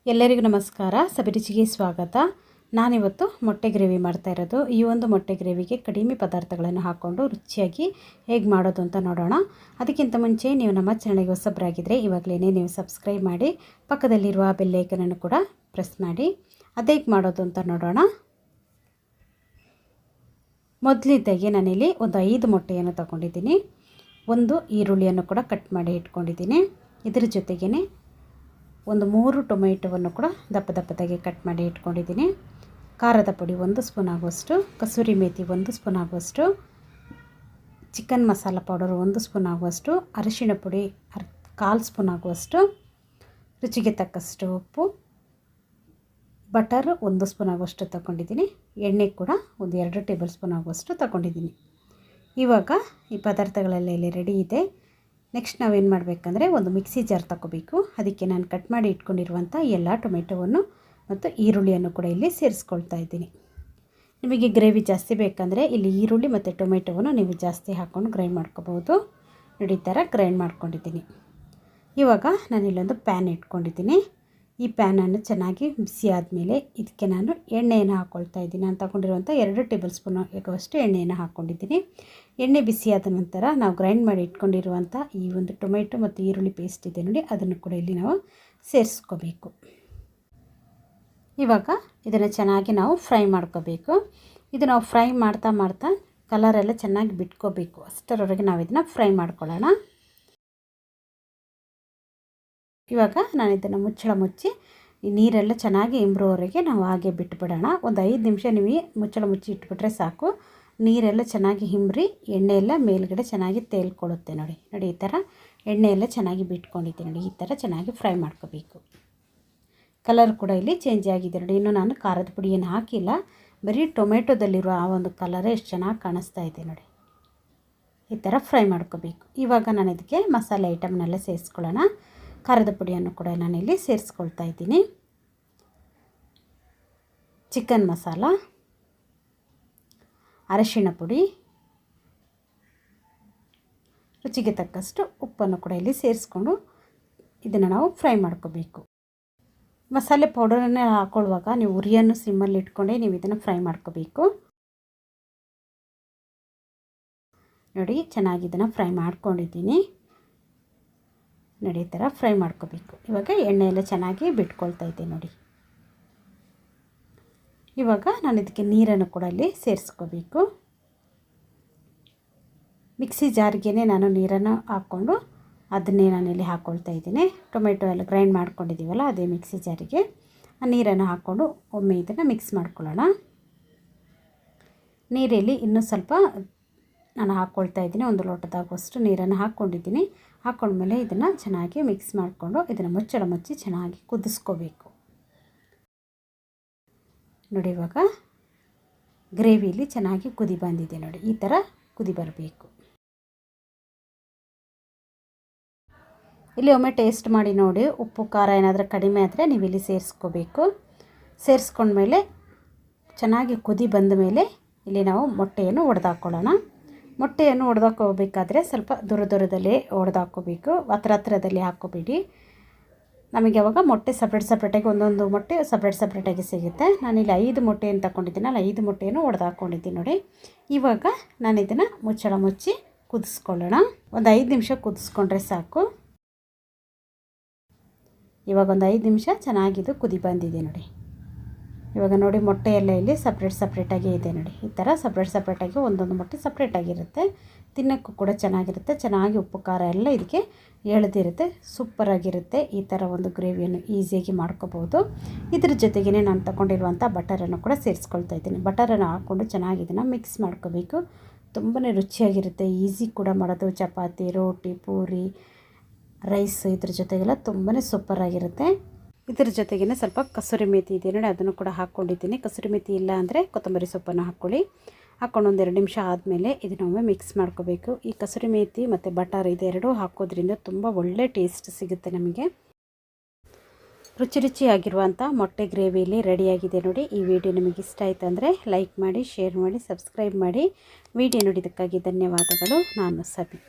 ಎಲ್ಲರಿಗೂ ನಮಸ್ಕಾರ. ಸಬಿ ರುಚಿಗೆ ಸ್ವಾಗತ. ನಾನಿವತ್ತು ಮೊಟ್ಟೆ ಗ್ರೇವಿ ಮಾಡ್ತಾ ಇರೋದು. ಈ ಒಂದು ಮೊಟ್ಟೆ ಗ್ರೇವಿಗೆ ಕಡಿಮೆ ಪದಾರ್ಥಗಳನ್ನು ಹಾಕ್ಕೊಂಡು ರುಚಿಯಾಗಿ ಹೇಗೆ ಮಾಡೋದು ಅಂತ ನೋಡೋಣ. ಅದಕ್ಕಿಂತ ಮುಂಚೆ ನೀವು ನಮ್ಮ ಚಾನಲ್ಗೆ ಹೊಸಬರಾಗಿದ್ದರೆ ಇವಾಗಲೇ ನೀವು ಸಬ್ಸ್ಕ್ರೈಬ್ ಮಾಡಿ, ಪಕ್ಕದಲ್ಲಿರುವ ಬೆಲ್ ಐಕನನ್ನು ಕೂಡ ಪ್ರೆಸ್ ಮಾಡಿ. ಅದೇಗೆ ಮಾಡೋದು ಅಂತ ನೋಡೋಣ. ಮೊದಲಿದ್ದಾಗೆ ನಾನಿಲ್ಲಿ ಒಂದು 5 ಮೊಟ್ಟೆಯನ್ನು ತಗೊಂಡಿದ್ದೀನಿ. ಒಂದು ಈರುಳ್ಳಿಯನ್ನು ಕೂಡ ಕಟ್ ಮಾಡಿ ಇಟ್ಕೊಂಡಿದ್ದೀನಿ. ಇದರ ಜೊತೆಗೇ ಒಂದು 3 ಟೊಮೆಟೊವನ್ನು ಕೂಡ ದಪ್ಪ ದಪ್ಪದಾಗಿ ಕಟ್ ಮಾಡಿ ಇಟ್ಕೊಂಡಿದ್ದೀನಿ. ಖಾರದ ಪುಡಿ 1 ಸ್ಪೂನ್ ಆಗುವಷ್ಟು, ಕಸೂರಿ ಮೇಥಿ 1 ಸ್ಪೂನ್ ಆಗುವಷ್ಟು, ಚಿಕನ್ ಮಸಾಲ ಪೌಡರ್ 1 ಸ್ಪೂನ್ ಆಗುವಷ್ಟು, ಅರಿಶಿಣ ಪುಡಿ 1/4 ಸ್ಪೂನ್ ಆಗುವಷ್ಟು, ರುಚಿಗೆ ತಕ್ಕಷ್ಟು ಉಪ್ಪು, ಬಟರ್ 1 ಸ್ಪೂನ್ ಆಗುವಷ್ಟು ತಗೊಂಡಿದ್ದೀನಿ. ಎಣ್ಣೆ ಕೂಡ ಒಂದು 2 ಟೇಬಲ್ ಸ್ಪೂನ್ ಆಗುವಷ್ಟು ತಗೊಂಡಿದ್ದೀನಿ. ಇವಾಗ ಈ ಪದಾರ್ಥಗಳೆಲ್ಲ ಇಲ್ಲಿ ರೆಡಿ ಇದೆ. ನೆಕ್ಸ್ಟ್ ನಾವೇನು ಮಾಡಬೇಕಂದ್ರೆ ಒಂದು ಮಿಕ್ಸಿ ಜಾರ್ ತಗೋಬೇಕು. ಅದಕ್ಕೆ ನಾನು ಕಟ್ ಮಾಡಿ ಇಟ್ಕೊಂಡಿರುವಂಥ ಎಲ್ಲ ಟೊಮೆಟೊವನ್ನು ಮತ್ತು ಈರುಳ್ಳಿಯನ್ನು ಕೂಡ ಇಲ್ಲಿ ಸೇರಿಸ್ಕೊಳ್ತಾ ಇದ್ದೀನಿ. ನಿಮಗೆ ಗ್ರೇವಿ ಜಾಸ್ತಿ ಬೇಕಂದರೆ ಇಲ್ಲಿ ಈರುಳ್ಳಿ ಮತ್ತು ಟೊಮೆಟೊವನ್ನು ನೀವು ಜಾಸ್ತಿ ಹಾಕ್ಕೊಂಡು ಗ್ರೈಂಡ್ ಮಾಡ್ಕೋಬೋದು. ನೋಡಿ ಈ ಥರ ಗ್ರೈಂಡ್ ಮಾಡ್ಕೊಂಡಿದ್ದೀನಿ. ಇವಾಗ ನಾನಿಲ್ಲೊಂದು ಪ್ಯಾನ್ ಇಟ್ಕೊಂಡಿದ್ದೀನಿ. ಈ ಪ್ಯಾನನ್ನು ಚೆನ್ನಾಗಿ ಬಿಸಿ ಆದಮೇಲೆ ಇದಕ್ಕೆ ನಾನು ಎಣ್ಣೆಯನ್ನು ಹಾಕ್ಕೊಳ್ತಾ ಇದ್ದೀನಿ. ನಾನು ತಗೊಂಡಿರುವಂಥ 2 ಟೇಬಲ್ ಸ್ಪೂನ್ ಆಗುವಷ್ಟು ಎಣ್ಣೆಯನ್ನು ಹಾಕ್ಕೊಂಡಿದ್ದೀನಿ. ಎಣ್ಣೆ ಬಿಸಿಯಾದ ನಂತರ ನಾವು ಗ್ರೈಂಡ್ ಮಾಡಿ ಇಟ್ಕೊಂಡಿರುವಂಥ ಈ ಒಂದು ಟೊಮೆಟೊ ಮತ್ತು ಈರುಳ್ಳಿ ಪೇಸ್ಟ್ ಇದೆ ನೋಡಿ, ಅದನ್ನು ಕೂಡ ಇಲ್ಲಿ ನಾವು ಸೇರಿಸ್ಕೋಬೇಕು. ಇವಾಗ ಇದನ್ನು ಚೆನ್ನಾಗಿ ನಾವು ಫ್ರೈ ಮಾಡ್ಕೋಬೇಕು. ಇದು ನಾವು ಫ್ರೈ ಮಾಡ್ತಾ ಮಾಡ್ತಾ ಕಲರೆಲ್ಲ ಚೆನ್ನಾಗಿ ಬಿಟ್ಕೋಬೇಕು. ಅಷ್ಟರವರೆಗೆ ನಾವು ಇದನ್ನು ಫ್ರೈ ಮಾಡ್ಕೊಳ್ಳೋಣ. ಇವಾಗ ನಾನು ಇದನ್ನು ಮುಚ್ಚಳ ಮುಚ್ಚಿ ಈ ನೀರೆಲ್ಲ ಚೆನ್ನಾಗಿ ಇಂಬ್ರೋವರೆಗೆ ನಾವು ಹಾಗೆ ಬಿಟ್ಬಿಡೋಣ. ಒಂದು 5 ನಿಮಿಷ ನೀವು ಮುಚ್ಚಳ ಮುಚ್ಚಿ ಇಟ್ಬಿಟ್ರೆ ಸಾಕು. ನೀರೆಲ್ಲ ಚೆನ್ನಾಗಿ ಹಿಂಬ್ರಿ ಎಣ್ಣೆ ಎಲ್ಲ ಮೇಲ್ಗಡೆ ಚೆನ್ನಾಗಿ ತೇಲ್ಕೊಳ್ಳುತ್ತೆ. ನೋಡಿ ಈ ಥರ ಎಣ್ಣೆ ಎಲ್ಲ ಚೆನ್ನಾಗಿ ಬಿಟ್ಕೊಂಡಿದ್ದೆ ನೋಡಿ. ಈ ಥರ ಚೆನ್ನಾಗಿ ಫ್ರೈ ಮಾಡ್ಕೋಬೇಕು. ಕಲರ್ ಕೂಡ ಇಲ್ಲಿ ಚೇಂಜ್ ಆಗಿದೆ ನೋಡಿ. ಇನ್ನು ನಾನು ಖಾರದ ಪುಡಿ ಏನು ಹಾಕಿಲ್ಲ, ಬರೀ ಟೊಮೆಟೊದಲ್ಲಿರೋ ಆ ಒಂದು ಕಲರೇ ಎಷ್ಟು ಚೆನ್ನಾಗಿ ಕಾಣಿಸ್ತಾ ಇದೆ ನೋಡಿ. ಈ ಥರ ಫ್ರೈ ಮಾಡ್ಕೋಬೇಕು. ಇವಾಗ ನಾನು ಇದಕ್ಕೆ ಮಸಾಲೆ ಐಟಮ್ನೆಲ್ಲ ಸೇರಿಸ್ಕೊಳ್ಳೋಣ. ಖಾರದ ಪುಡಿಯನ್ನು ಕೂಡ ನಾನಿಲ್ಲಿ ಸೇರಿಸ್ಕೊಳ್ತಾ ಇದ್ದೀನಿ. ಚಿಕನ್ ಮಸಾಲ, ಅರಿಶಿಣ ಪುಡಿ, ರುಚಿಗೆ ತಕ್ಕಷ್ಟು ಉಪ್ಪನ್ನು ಕೂಡ ಇಲ್ಲಿ ಸೇರಿಸ್ಕೊಂಡು ಇದನ್ನು ನಾವು ಫ್ರೈ ಮಾಡ್ಕೋಬೇಕು. ಮಸಾಲೆ ಪೌಡರನ್ನೇ ಹಾಕ್ಕೊಳ್ಳುವಾಗ ನೀವು ಉರಿಯನ್ನು ಸಿಮ್ಮಲ್ಲಿ ಇಟ್ಕೊಂಡೇ ನೀವು ಇದನ್ನು ಫ್ರೈ ಮಾಡ್ಕೋಬೇಕು. ನೋಡಿ ಚೆನ್ನಾಗಿ ಇದನ್ನು ಫ್ರೈ ಮಾಡ್ಕೊಂಡಿದ್ದೀನಿ. ನೋಡಿ ಈ ಥರ ಫ್ರೈ ಮಾಡ್ಕೋಬೇಕು. ಇವಾಗ ಎಣ್ಣೆ ಎಲ್ಲ ಚೆನ್ನಾಗಿ ಬಿಟ್ಕೊಳ್ತಾ ಇದ್ದೆ ನೋಡಿ. ಇವಾಗ ನಾನು ಇದಕ್ಕೆ ನೀರನ್ನು ಕೂಡ ಅಲ್ಲಿ ಸೇರಿಸ್ಕೋಬೇಕು. ಮಿಕ್ಸಿ ಜಾರ್ಗೆ ನಾನು ನೀರನ್ನು ಹಾಕ್ಕೊಂಡು ಅದನ್ನೇ ನಾನಿಲ್ಲಿ ಹಾಕ್ಕೊಳ್ತಾ ಇದ್ದೀನಿ. ಟೊಮೆಟೊ ಎಲ್ಲ ಗ್ರೈಂಡ್ ಮಾಡ್ಕೊಂಡಿದ್ದೀವಲ್ಲ ಅದೇ ಮಿಕ್ಸಿ ಜಾರಿಗೆ ಆ ನೀರನ್ನು ಹಾಕ್ಕೊಂಡು ಒಮ್ಮೆ ಇದನ್ನು ಮಿಕ್ಸ್ ಮಾಡ್ಕೊಳ್ಳೋಣ. ನೀರಲ್ಲಿ ಇನ್ನೂ ಸ್ವಲ್ಪ ನಾನು ಹಾಕ್ಕೊಳ್ತಾ ಇದ್ದೀನಿ. 1 ಲೋಟದಾಗುವಷ್ಟು ನೀರನ್ನು ಹಾಕ್ಕೊಂಡಿದ್ದೀನಿ. ಹಾಕ್ಕೊಂಡ್ಮೇಲೆ ಇದನ್ನು ಚೆನ್ನಾಗಿ ಮಿಕ್ಸ್ ಮಾಡಿಕೊಂಡು ಇದನ್ನು ಮುಚ್ಚಳ ಮುಚ್ಚಿ ಚೆನ್ನಾಗಿ ಕುದಿಸ್ಕೋಬೇಕು. ನೋಡಿ ಇವಾಗ ಗ್ರೇವಿಲಿ ಚೆನ್ನಾಗಿ ಕುದಿ ಬಂದಿದೆ ನೋಡಿ. ಈ ಥರ ಕುದಿ ಬರಬೇಕು. ಇಲ್ಲಿ ಒಮ್ಮೆ ಟೇಸ್ಟ್ ಮಾಡಿ ನೋಡಿ. ಉಪ್ಪು ಖಾರ ಏನಾದರೂ ಕಡಿಮೆ ಆದರೆ ನೀವು ಇಲ್ಲಿ ಸೇರಿಸ್ಕೋಬೇಕು. ಸೇರಿಸ್ಕೊಂಡ್ಮೇಲೆ ಚೆನ್ನಾಗಿ ಕುದಿ ಬಂದ ಮೇಲೆ ಇಲ್ಲಿ ನಾವು ಮೊಟ್ಟೆಯನ್ನು ಒಡೆದಾಕೊಳ್ಳೋಣ. ಮೊಟ್ಟೆಯನ್ನು ಒಡೆದಾಕೋಬೇಕಾದ್ರೆ ಸ್ವಲ್ಪ ದೂರದಲ್ಲಿ ಒಡೆದಾಕೋಬೇಕು. ಹತ್ರದಲ್ಲಿ ಹಾಕ್ಕೋಬೇಡಿ. ನಮಗೆ ಅವಾಗ ಮೊಟ್ಟೆ ಸಪ್ರೇಟಾಗಿ ಒಂದೊಂದು ಮೊಟ್ಟೆ ಸಪ್ರೇಟಾಗಿ ಸಿಗುತ್ತೆ. ನಾನಿಲ್ಲಿ 5 ಮೊಟ್ಟೆಯನ್ನು ತಗೊಂಡಿದ್ದೀನಲ್ಲ, 5 ಮೊಟ್ಟೆಯನ್ನು ಒಡೆದಾಕೊಂಡಿದ್ದೀನಿ ನೋಡಿ. ಇವಾಗ ನಾನು ಇದನ್ನು ಮುಚ್ಚಳ ಮುಚ್ಚಿ ಕುದಿಸ್ಕೊಳ್ಳೋಣ. ಒಂದು 5 ನಿಮಿಷ ಕುದಿಸ್ಕೊಂಡ್ರೆ ಸಾಕು. ಇವಾಗ ಒಂದು 5 ನಿಮಿಷ ಚೆನ್ನಾಗಿದು ಕುದಿ ಬಂದಿದೆ ನೋಡಿ. ಇವಾಗ ನೋಡಿ ಮೊಟ್ಟೆ ಎಲ್ಲ ಇಲ್ಲಿ ಸಪ್ರೇಟಾಗಿ ಇದೆ ನೋಡಿ. ಈ ಥರ ಸಪ್ರೇಟಾಗಿ ಒಂದೊಂದು ಮೊಟ್ಟೆ ಸಪ್ರೇಟಾಗಿರುತ್ತೆ. ತಿನ್ನೋಕ್ಕೂ ಕೂಡ ಚೆನ್ನಾಗಿರುತ್ತೆ. ಚೆನ್ನಾಗಿ ಉಪ್ಪು ಖಾರ ಎಲ್ಲ ಇದಕ್ಕೆ ಎಳೆದಿರುತ್ತೆ. ಸೂಪರಾಗಿರುತ್ತೆ. ಈ ಥರ ಒಂದು ಗ್ರೇವಿಯನ್ನು ಈಸಿಯಾಗಿ ಮಾಡ್ಕೋಬೋದು. ಇದ್ರ ಜೊತೆಗೇ ನಾನು ತಗೊಂಡಿರುವಂಥ ಬಟರನ್ನು ಕೂಡ ಸೇರಿಸ್ಕೊಳ್ತಾ ಇದ್ದೀನಿ. ಬಟರನ್ನು ಹಾಕ್ಕೊಂಡು ಚೆನ್ನಾಗಿ ಇದನ್ನು ಮಿಕ್ಸ್ ಮಾಡ್ಕೋಬೇಕು. ತುಂಬಾ ರುಚಿಯಾಗಿರುತ್ತೆ. ಈಸಿ ಕೂಡ ಮಾಡೋದು. ಚಪಾತಿ, ರೋಟಿ, ಪೂರಿ, ರೈಸ್ ಇದ್ರ ಜೊತೆಗೆಲ್ಲ ತುಂಬಾ ಸೂಪರಾಗಿರುತ್ತೆ. ಇದರ ಜೊತೆಗೇ ಸ್ವಲ್ಪ ಕಸೂರಿ ಮೇಥಿ ಇದೆ ನೋಡಿ, ಅದನ್ನು ಕೂಡ ಹಾಕ್ಕೊಂಡಿದ್ದೀನಿ. ಕಸೂರಿ ಮೇಥಿ ಇಲ್ಲ ಅಂದರೆ ಕೊತ್ತಂಬರಿ ಸೊಪ್ಪನ್ನು ಹಾಕ್ಕೊಳ್ಳಿ. ಹಾಕ್ಕೊಂಡು ಒಂದು 2 ನಿಮಿಷ ಆದಮೇಲೆ ಇದನ್ನೊಮ್ಮೆ ಮಿಕ್ಸ್ ಮಾಡ್ಕೋಬೇಕು. ಈ ಕಸೂರಿ ಮೇಥಿ ಮತ್ತು ಬಟರ್ ಇದೆರಡೂ ಹಾಕೋದ್ರಿಂದ ತುಂಬ ಒಳ್ಳೆ ಟೇಸ್ಟ್ ಸಿಗುತ್ತೆ ನಮಗೆ. ರುಚಿಯಾಗಿರುವಂಥ ಮೊಟ್ಟೆ ಗ್ರೇವಿಯಲ್ಲಿ ರೆಡಿಯಾಗಿದೆ ನೋಡಿ. ಈ ವಿಡಿಯೋ ನಿಮಗೆ ಇಷ್ಟ ಆಯಿತು ಅಂದರೆ ಲೈಕ್ ಮಾಡಿ, ಶೇರ್ ಮಾಡಿ, ಸಬ್ಸ್ಕ್ರೈಬ್ ಮಾಡಿ. ವಿಡಿಯೋ ನೋಡಿದ್ದಕ್ಕಾಗಿ ಧನ್ಯವಾದಗಳು. ನಾನು ಸಬಿ.